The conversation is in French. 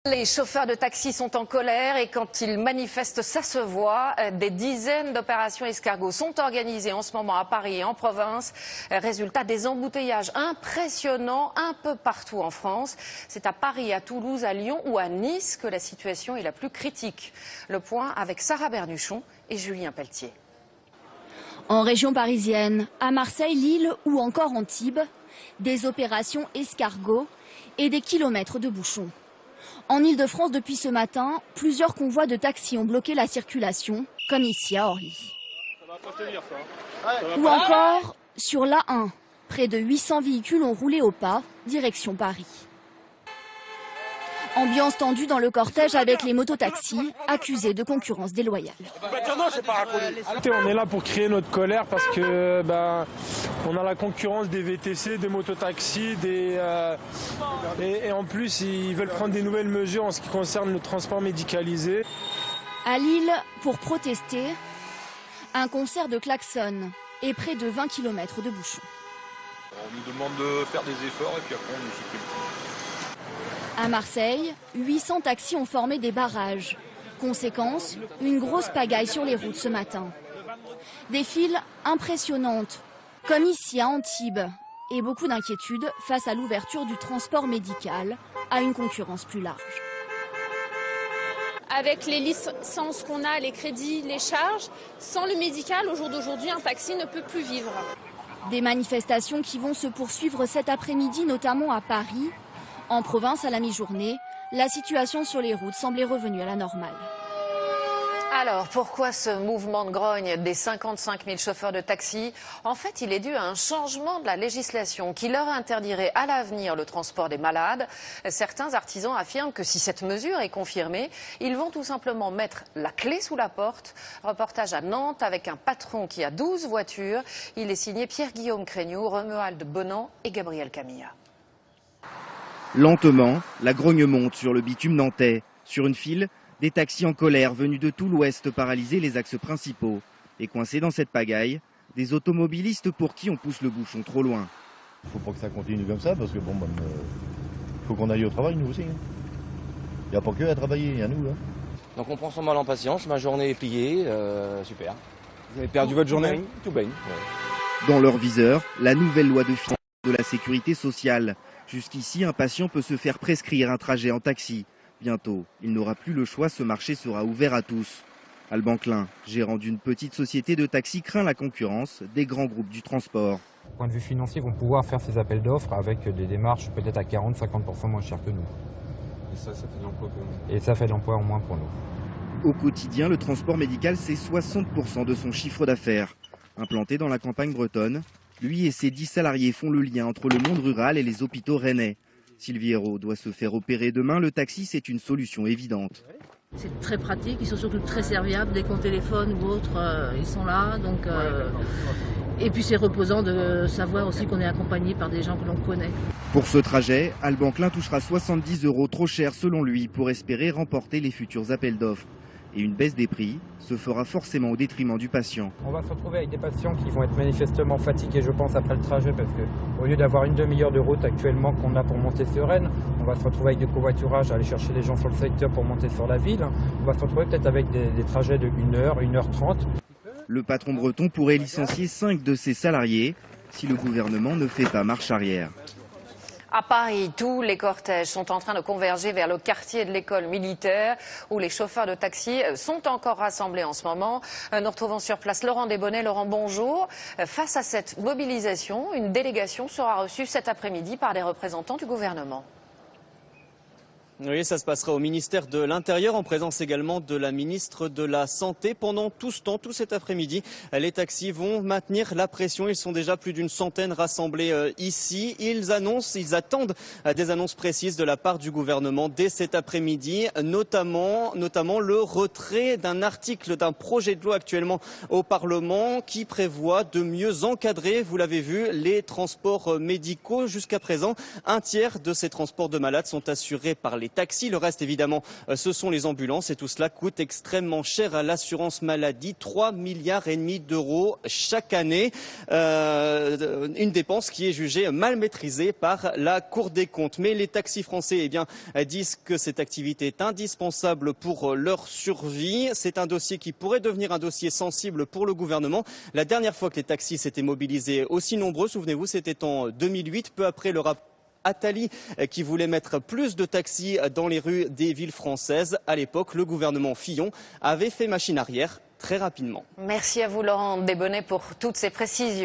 Les chauffeurs de taxi sont en colère et quand ils manifestent, ça se voit. Des dizaines d'opérations escargots sont organisées en ce moment à Paris et en province. Résultat, des embouteillages impressionnants un peu partout en France. C'est à Paris, à Toulouse, à Lyon ou à Nice que la situation est la plus critique. Le point avec Sarah Bernuchon et Julien Pelletier. En région parisienne, à Marseille, Lille ou encore Antibes, des opérations escargots et des kilomètres de bouchons. En Ile-de-France, depuis ce matin, plusieurs convois de taxis ont bloqué la circulation, comme ici à Orly. Ou encore sur l'A1, près de 800 véhicules ont roulé au pas, direction Paris. Ambiance tendue dans le cortège avec les mototaxis, accusés de concurrence déloyale. On est là pour crier notre colère parce que on a la concurrence des VTC, des mototaxis, et en plus ils veulent prendre des nouvelles mesures en ce qui concerne le transport médicalisé. À Lille, pour protester, un concert de klaxons et près de 20 km de bouchons. On nous demande de faire des efforts et puis après on nous supprime. À Marseille, 800 taxis ont formé des barrages. Conséquence, une grosse pagaille sur les routes ce matin. Des files impressionnantes, comme ici à Antibes, et beaucoup d'inquiétudes face à l'ouverture du transport médical à une concurrence plus large. Avec les licences qu'on a, les crédits, les charges, sans le médical, au jour d'aujourd'hui, un taxi ne peut plus vivre. Des manifestations qui vont se poursuivre cet après-midi, notamment à Paris. En province, à la mi-journée, la situation sur les routes semblait revenue à la normale. Alors, pourquoi ce mouvement de grogne des 55 000 chauffeurs de taxi? En fait, il est dû à un changement de la législation qui leur interdirait à l'avenir le transport des malades. Certains artisans affirment que si cette mesure est confirmée, ils vont tout simplement mettre la clé sous la porte. Reportage à Nantes avec un patron qui a 12 voitures. Il est signé Pierre-Guillaume Crégnoux, Romuald Bonan et Gabriel Camilla. Lentement, la grogne monte sur le bitume nantais. Sur une file, des taxis en colère venus de tout l'ouest paralysaient les axes principaux. Et coincés dans cette pagaille, des automobilistes pour qui on pousse le bouchon trop loin. Il ne faut pas que ça continue comme ça parce que faut qu'on aille au travail nous aussi. Il n'y a pas que à travailler, il y a nous. Donc on prend son mal en patience, ma journée est pliée, super. Vous avez perdu votre journée? Tout baigne. Ouais. Dans leur viseur, la nouvelle loi de finances de la sécurité sociale. Jusqu'ici, un patient peut se faire prescrire un trajet en taxi. Bientôt, il n'aura plus le choix, ce marché sera ouvert à tous. Alban Klein, gérant d'une petite société de taxi, craint la concurrence des grands groupes du transport. Du point de vue financier, ils vont pouvoir faire ces appels d'offres avec des démarches peut-être à 40-50% moins chères que nous. Et ça fait de l'emploi pour nous. Et ça fait de l'emploi en moins pour nous. Au quotidien, le transport médical, c'est 60% de son chiffre d'affaires. Implanté dans la campagne bretonne, lui et ses 10 salariés font le lien entre le monde rural et les hôpitaux rennais. Sylvie Hérault doit se faire opérer demain. Le taxi, c'est une solution évidente. C'est très pratique, ils sont surtout très serviables. Dès qu'on téléphone ou autre, ils sont là. Donc, et puis c'est reposant de savoir aussi qu'on est accompagné par des gens que l'on connaît. Pour ce trajet, Alban Klein touchera 70 € trop cher selon lui pour espérer remporter les futurs appels d'offres. Et une baisse des prix se fera forcément au détriment du patient. On va se retrouver avec des patients qui vont être manifestement fatigués, je pense, après le trajet, parce qu'au lieu d'avoir une demi-heure de route actuellement qu'on a pour monter sur Rennes, on va se retrouver avec des covoiturages, aller chercher les gens sur le secteur pour monter sur la ville. On va se retrouver peut-être avec des trajets de 1 heure, 1h30. Le patron breton pourrait licencier 5 de ses salariés si le gouvernement ne fait pas marche arrière. À Paris, tous les cortèges sont en train de converger vers le quartier de l'école militaire où les chauffeurs de taxi sont encore rassemblés en ce moment. Nous retrouvons sur place Laurent Desbonnets. Laurent, bonjour. Face à cette mobilisation, une délégation sera reçue cet après-midi par des représentants du gouvernement. Oui, ça se passera au ministère de l'Intérieur en présence également de la ministre de la Santé. Pendant tout ce temps, tout cet après-midi, les taxis vont maintenir la pression. Ils sont déjà plus d'une centaine rassemblés ici. Ils attendent des annonces précises de la part du gouvernement dès cet après-midi, notamment le retrait d'un article d'un projet de loi actuellement au Parlement qui prévoit de mieux encadrer, vous l'avez vu, les transports médicaux. Jusqu'à présent, un tiers de ces transports de malades sont assurés par les les taxis. Le reste, évidemment, ce sont les ambulances. Et tout cela coûte extrêmement cher à l'assurance maladie. 3,5 milliards d'euros chaque année. Une dépense qui est jugée mal maîtrisée par la Cour des comptes. Mais les taxis français disent que cette activité est indispensable pour leur survie. C'est un dossier qui pourrait devenir un dossier sensible pour le gouvernement. La dernière fois que les taxis s'étaient mobilisés aussi nombreux, souvenez-vous, c'était en 2008, peu après le rapport Attali qui voulait mettre plus de taxis dans les rues des villes françaises. À l'époque, le gouvernement Fillon avait fait machine arrière très rapidement. Merci à vous Laurent Desbonnets pour toutes ces précisions.